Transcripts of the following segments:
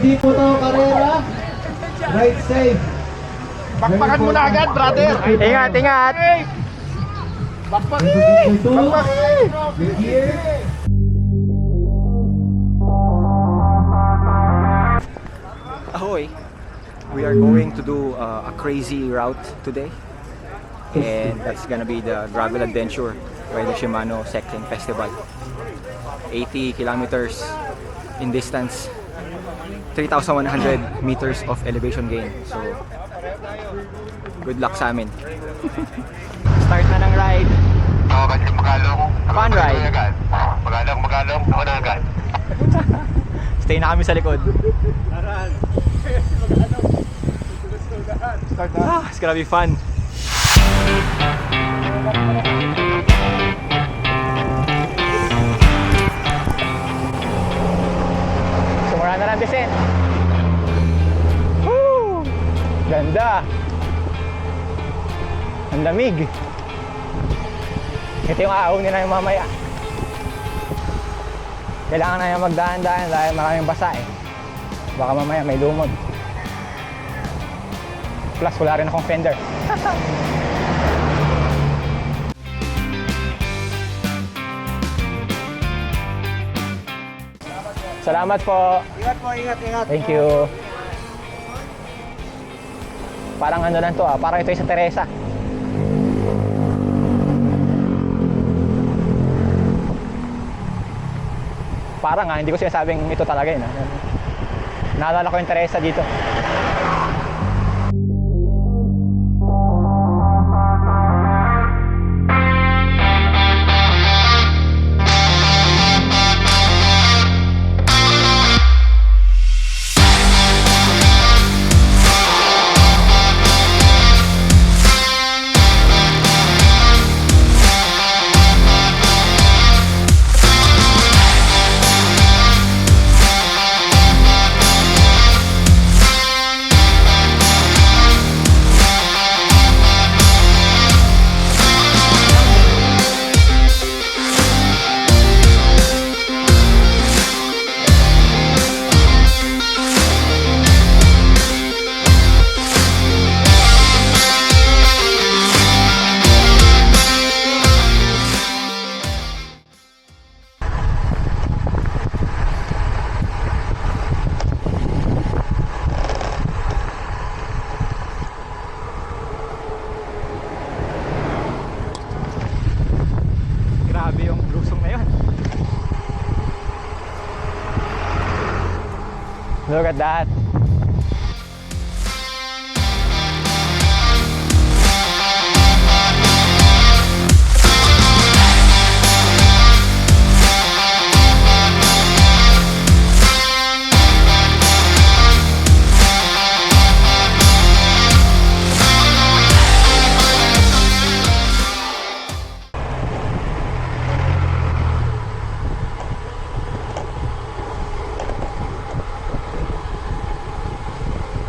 Hindi po to karera. Ride safe. Bakbakan mo na agad, brother. Ingat, ingat. Bakbak. Bakbak. Here. Ahoy! We are going to do a crazy route today, and that's gonna be the Gravel Adventure by the Shimano Cycling Festival. 80 kilometers in distance, 3,100 meters of elevation gain. So, good luck sa amin. Start na ng ride. Oo, kasi magalong. Fun ride. Magalong. Ako na agad. Stay na kami sa likod. It's gonna be fun. Sumura na lang descent. Woo! Ganda. Ang lamig. Ito yung aawin nila yung mamaya. Kailangan na yung magdahan-dahan dahil maraming basa eh. Baka mamaya may lumot. Plus wala rin akong fender. Salamat po. Ingat po, ingat. Thank you. Parang ano lang to parang ito yung sa Teresa. Parang hindi ko sinasabing ito talaga yun. Naalala ko yung Teresa dito. Grabe yung lusong na yun. Look at that.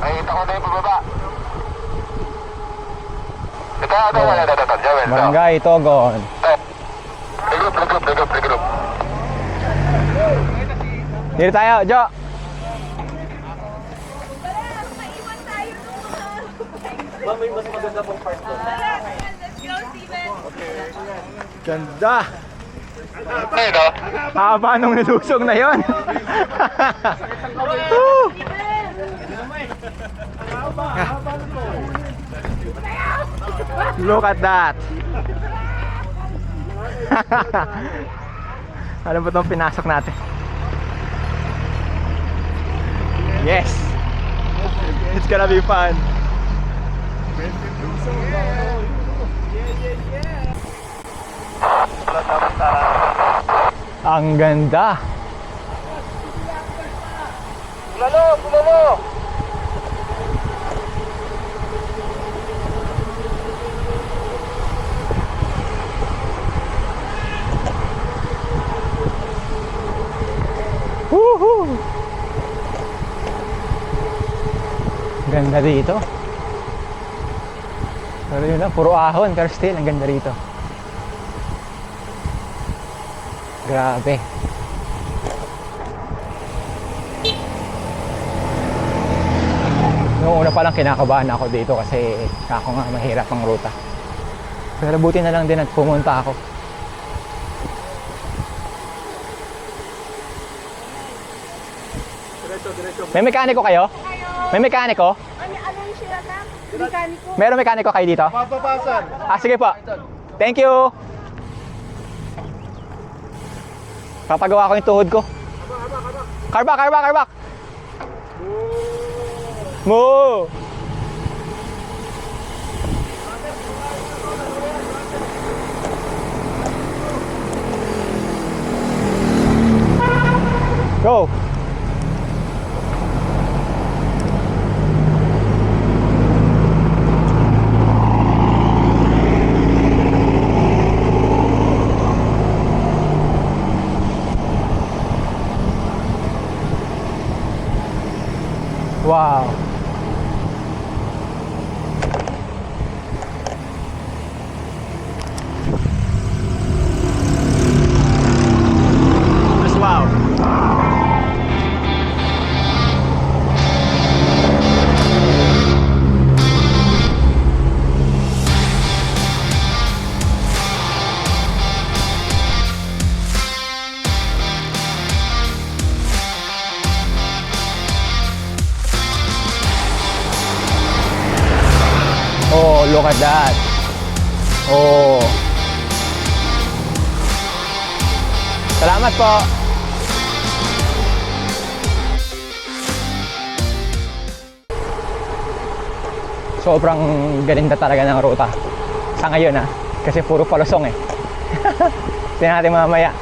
Ay, ito ko na yung pababa. Ito. Barangay Togon. Regroup. Dito tayo, Jo. May mas maganda pong part doon. Let's go, Steven! Ganda. Ayun o. Haba nung nilusong na yon. Look at that. Ano ba itong pinasok natin? Yes. It's gonna be fun. Ang ganda. Bulalo. Woohoo! Ganda dito. Pero yun lang, puro ahon, pero still, ang ganda rito. Grabe. Nung una pa lang kinakabahan ako dito kasi ako nga mahirap ang ruta. Pero buti na lang din at pumunta ako. May mekaniko kayo? May mekaniko? Ano yung sila na? Mekaniko. Meron mekaniko kayo dito? Papapasan. Sige po. Thank you. Papagawa ko yung tuhod ko. Karbak. Moo. Go. Wow. Just wow. Oh, look at that. Oh. Salamat po. Sobrang galinda talaga ng ruta. Sa ngayon kasi puro palusong eh. Tingnan natin mamaya.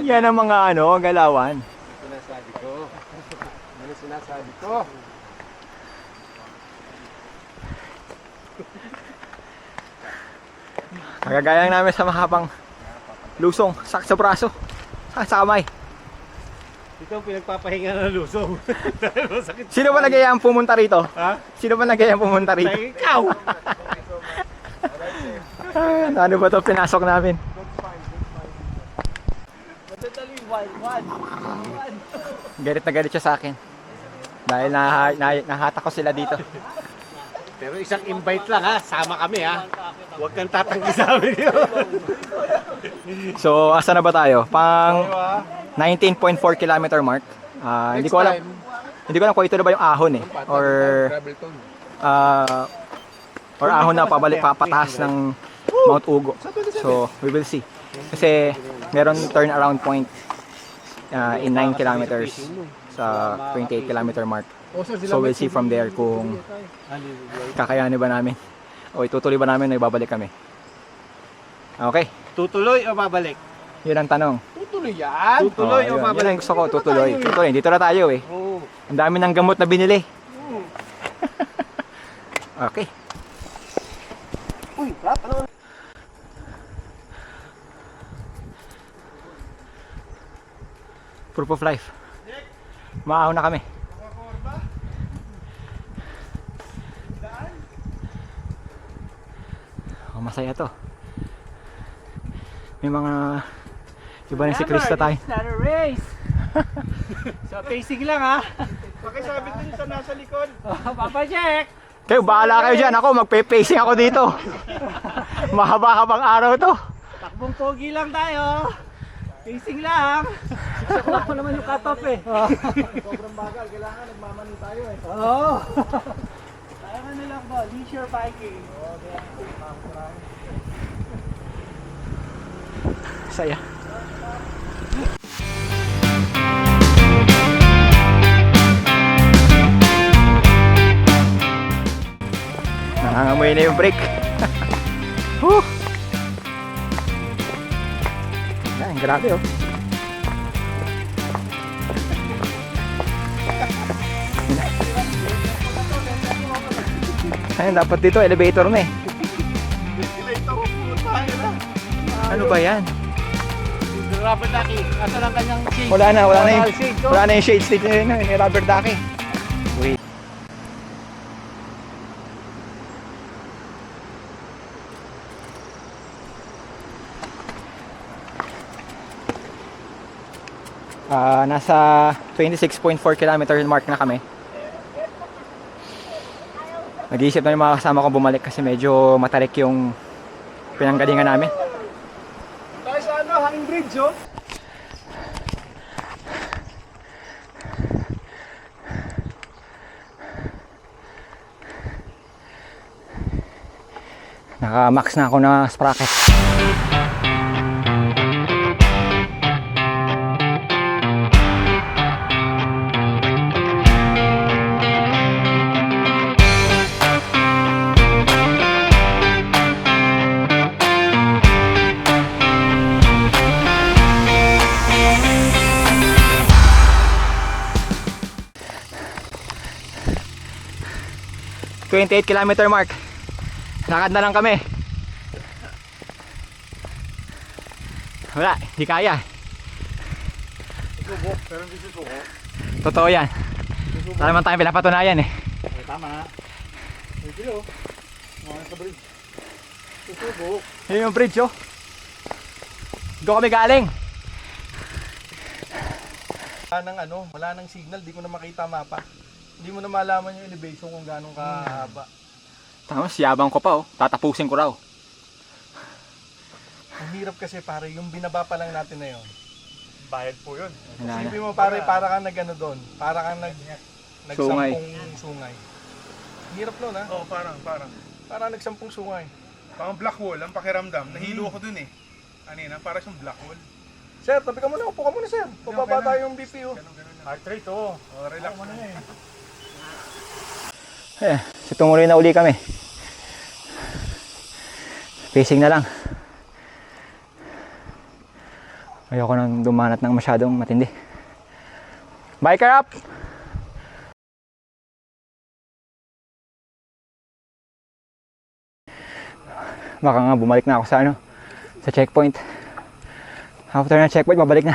Yan ang mga galawan. Sinasabi ko. Nagagayang namin sa mahabang lusong sa braso, sa kamay. Ito ang pinagpapahinga ng lusong. Sakit. Sino ba nagayang pumunta rito? Ha? Sino ba nagayang pumunta rito? Ikaw! Ano ba ito pinasok namin? Galit na galit siya sa akin. Dahil nahatak ko sila dito. Pero isang invite lang ha, sama kami ha. Huwag kang tatanggi sa amin yun. So, asa na ba tayo? Pang 19.4 kilometer mark. Hindi ko alam kung ito na ba yung ahon eh. Or ahon na papataas ng Mount Ugo. So, we will see. Kasi meron turnaround point in 9 kilometers sa 28 kilometer mark. So we'll see from there kung kakayanin ba namin o itutuloy ba namin o ibabalik kami. Okay, Tutuloy o babalik? yun ang tanong. Tutuloy yan. Tutuloy o Yun babalik? ang gusto ko, tutuloy. Dito na tayo eh. Oo. Ang dami ng gamot na binili. Okay. Uy, Rap, ano? Proof of life. Maahaw na kami. Oh, masaya to. May mga iba ng siklista tayo. It's not a race. So, pacing lang ha. Pakisabit din sa nasa likod. Papa check. Kayo, bahala kayo dyan. Ako, magpe-pacing ako dito. Mahaba-habang araw to. Takbong pogi lang tayo. Pacing lang. Sakla ko naman yung cut-off eh. Sobrang bagal. Kailangan nagmamani tayo eh. Oo. Kaya nga nilang ba? Leisure biking. Saya. Nangangamoy na yung brake. Whew. Yan, grabe oh. Ayun, dapat dito elevator na eh. Ano ba yan? Rubber ducky. Asan ang kanyang shade? Wala na Shade, oh. wala na yung shade stick ni Rubber Ducky. Wait. Nasa 26.4 kilometer mark na kami. Nag-iisip na yung mga kasama ko bumalik kasi medyo matarik yung pinanggalingan namin. Tayo sa ano, hanging bridge, oh. Naka-max na ako na sprocket. ...28 kilometer mark. Lakad na lang kami. Wala, hindi kaya. Susuko, pero hindi susuko. Totoo yan. Wala naman tayong pinapatunayan eh. Ay, tama. May kilo. Mga sa bridge. Susuko. Yun yung bridge oh. Doon kami galing. Wala nang ano, wala nang signal, di ko na makita mapa. Hindi mo na malaman yung elevation kung gaano kahaba. Tapos yabang ko pa oh. Tatapusin ko raw. Ang hirap kasi pare, yung binaba pa lang natin na yun. Bayad po yun. Wala na. Isipin mo pare, para kang nag-ano doon. Para kang Sungay. nagsampung sungay. Ang hirap nun ha? Oo, parang. Parang nagsampung sungay. Parang black wall, ang pakiramdam. Nahilo ako dun eh. Kanina, para siyang black wall. Sir, tabi ka muna, upo ka muna sir. Pababa tayo yung BPO. Ganun lang. Heart rate oh. Relax mo na eh. Eh, si tumuloy na uli kami. Pacing na lang. Ayoko nang dumanat ng masyadong matindi. Biker up! Baka nga bumalik na ako sa ano, sa checkpoint. After na checkpoint, babalik na.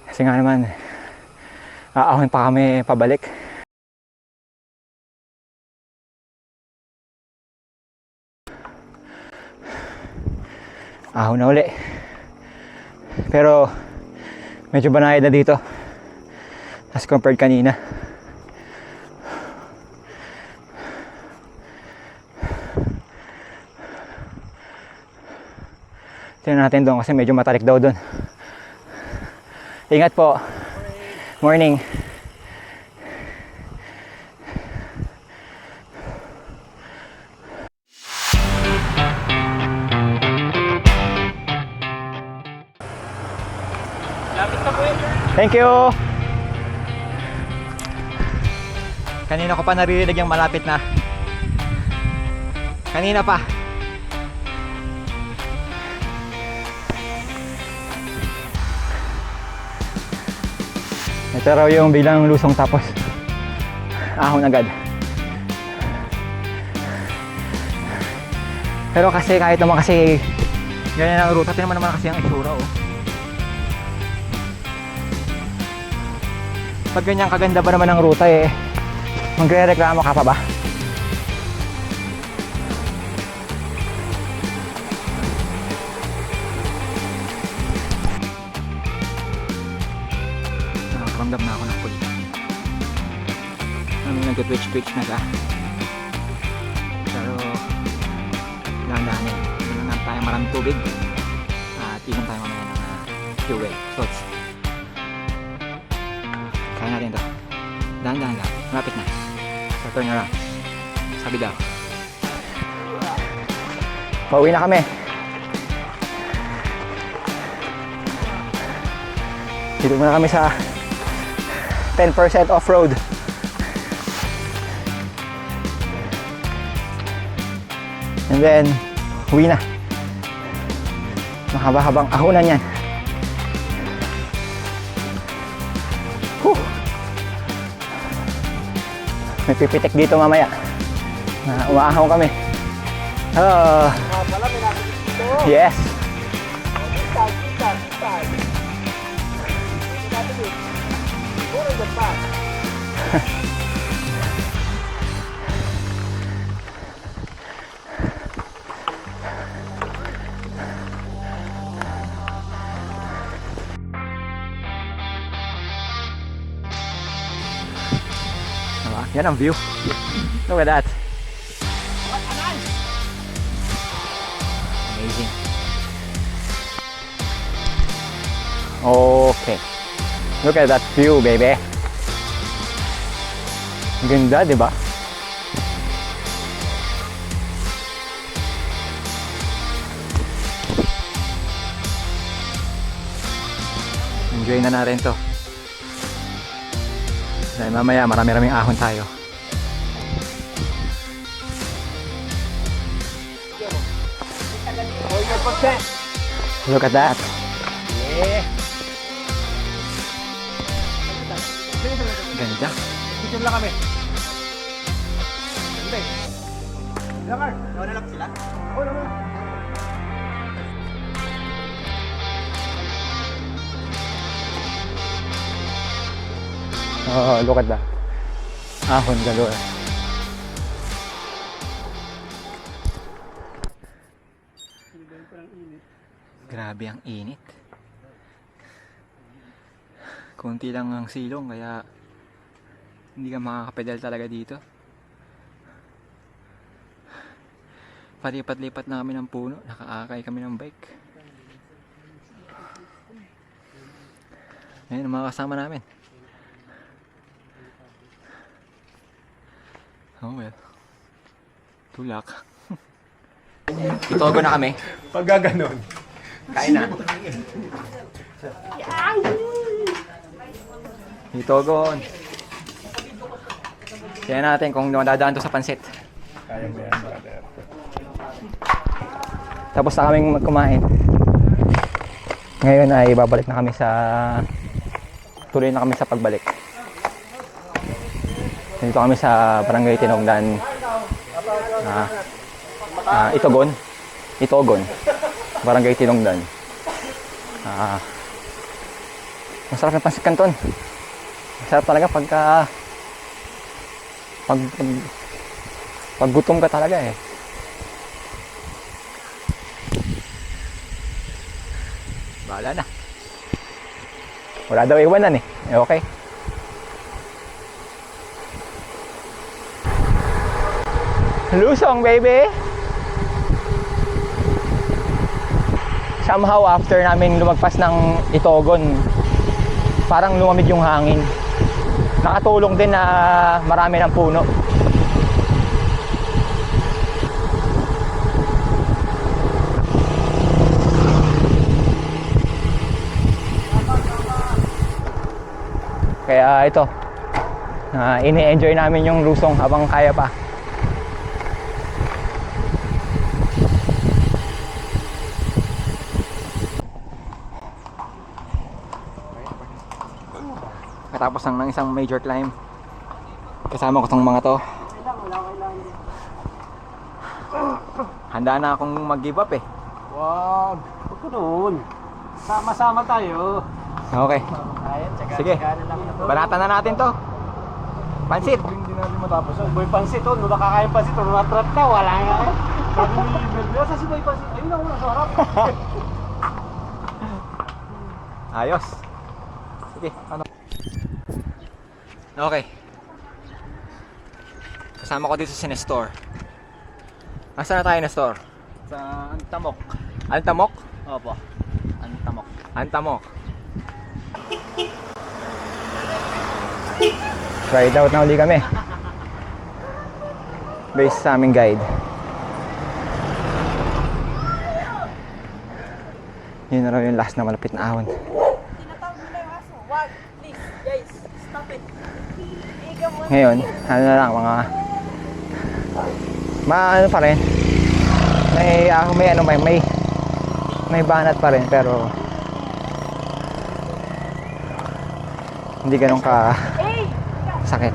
Kasi nga naman, aahon pa kami pabalik. Ahon na uli. Pero medyo banayad na dito as compared kanina. Tingnan natin doon kasi medyo matarik daw doon. Ingat po. Morning. Thank you. Kanina ko pa naririnig yung malapit na. Kanina pa. Ito raw yung biglang lusong tapos ahon agad. Pero kasi kahit naman kasi ganyan ang ruta, tingnan naman kasi ang itsura oh. Pag ganyan kaganda ba naman ang ruta eh, magre-reklamo ka pa ba? Nakakaramdam na ako ng puli. Nag-twitch na siya. Pero dahan-dahanin. Inom lang tayo maraming tubig. At inom tayo mamaya ng fuel. Shots. Kaya natin ito. Dahan-dahan lang. Malapit na. So turn around. Sabi daw. Pauwi na kami. Dito muna kami sa 10% off-road. And then, uwi na. Mahaba-habang ahonan yan. Whew. May pipitik dito mamaya. Umaahaw kami. Yes. Diba? Yan ang view. Look at that. Amazing. Okay. Look at that view, baby. Ganda, di ba? Enjoy na natin to. Dahil mamaya marami-raming ahon tayo. Look at that. Yeah. Ganda. Picture lang kami. Hindi. Lakar. Nawa na lang sila? Oo naman. Oh, look at that. Ahon galore. Grabe ang init. Kunti lang ang silong kaya hindi ka makakapedal talaga dito. Palipat-lipat na kami ng puno, nakaakay kami ng bike. Ayun ang mga kasama namin. Oh well. Tulak. Itogo na kami. Pag gaganon. Kain na. Itogon. Kaya natin kung madadaan to sa pansit. Kaya mo yan, brother. Tapos na kaming kumain. Ngayon ay babalik na kami sa... Tuloy na kami sa pagbalik. Dito kami sa Barangay Tinogdan. Itogon. Barangay Tinogdan. Masarap ng pansit canton. Masarap talaga pagka pag gutom ka talaga eh. Bahala na. Wala daw iwanan eh. Okay. Lusong, baby! Somehow, after namin lumagpas ng Itogon, parang lumamig yung hangin. Nakatulong din na marami ng puno. Kaya ito, ini-enjoy namin yung lusong habang kaya pa. Katapos ng isang major climb, kasama ko tong mga to. Handa na akong mag-give up eh. Wag. Huwag ko noon. Sama-sama tayo. Okay. Sige. Banatan na natin to. Pansit. Hindi natin matapos. Boy pansit oh. Nung nakakain pansit, nung natrap na, wala nga eh. Sabi ni Melvio, sa si Boy pansit. Ayun na, wala sa harap. Ayos. Sige. Okay. Kasama ko dito si Nestor. Nasaan na tayo, Nestor? Sa Antamok. Antamok? Opo. Antamok. Antamok. Ride out na uli kami. Based sa aming guide. Yun na raw yung last na malapit na ahon. Tinatawag nila yung aso. Wag, please, guys, stop it. Iga mo. Ngayon, ano na lang, mga ano pa rin. May banat pa rin pero hindi ganun ka sakit.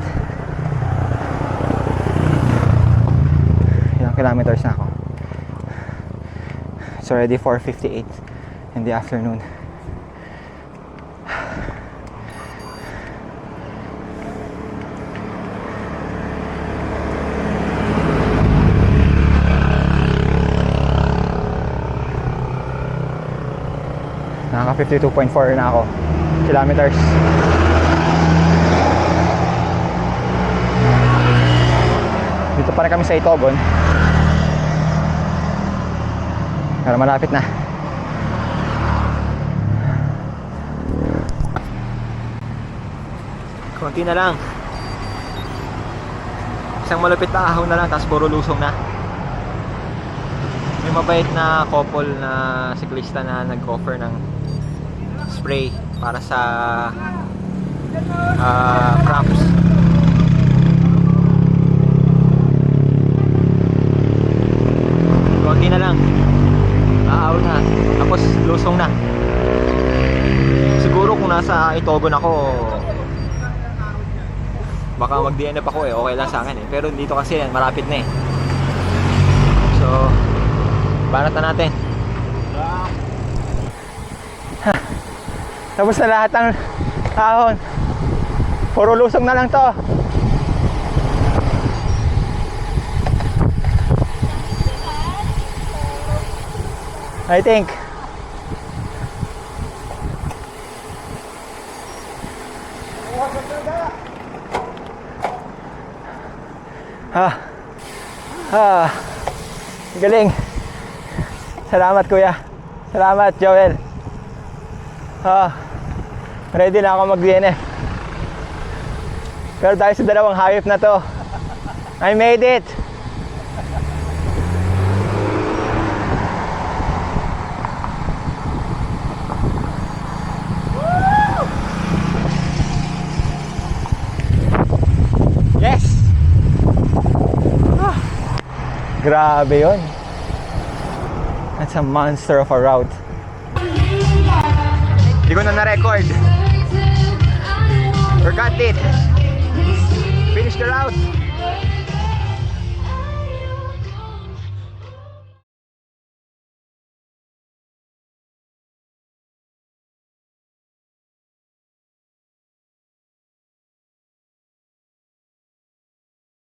Ilang kilometers na ako. It's already 4:58 in the afternoon. Naka 52.4 na ako kilometers. Dito pa rin kami sa Itogon. Pero malapit na. Konti na lang. Isang malupit na ahon na lang, tapos puro lusong na. May mabait na couple na siklista na nag-offer ng spray para sa cramps. Konti na lang. Ahon na. Tapos lusong na. Siguro kung nasa Itogon ako, baka mag-DNF ako eh, okay lang sa akin eh. Pero dito kasi malapit na eh. So, banat na natin. Tapos na lahat ng ahon. Puro lusong na lang to. I think. Galing. Salamat kuya. Salamat Joel. Ready na ako mag-DNF. Pero dahil sa dalawang hayop na to, I made it. Yes! Grabe yun. That's a monster of a route. Hindi ko na na-record. Forgot it. Finish the route.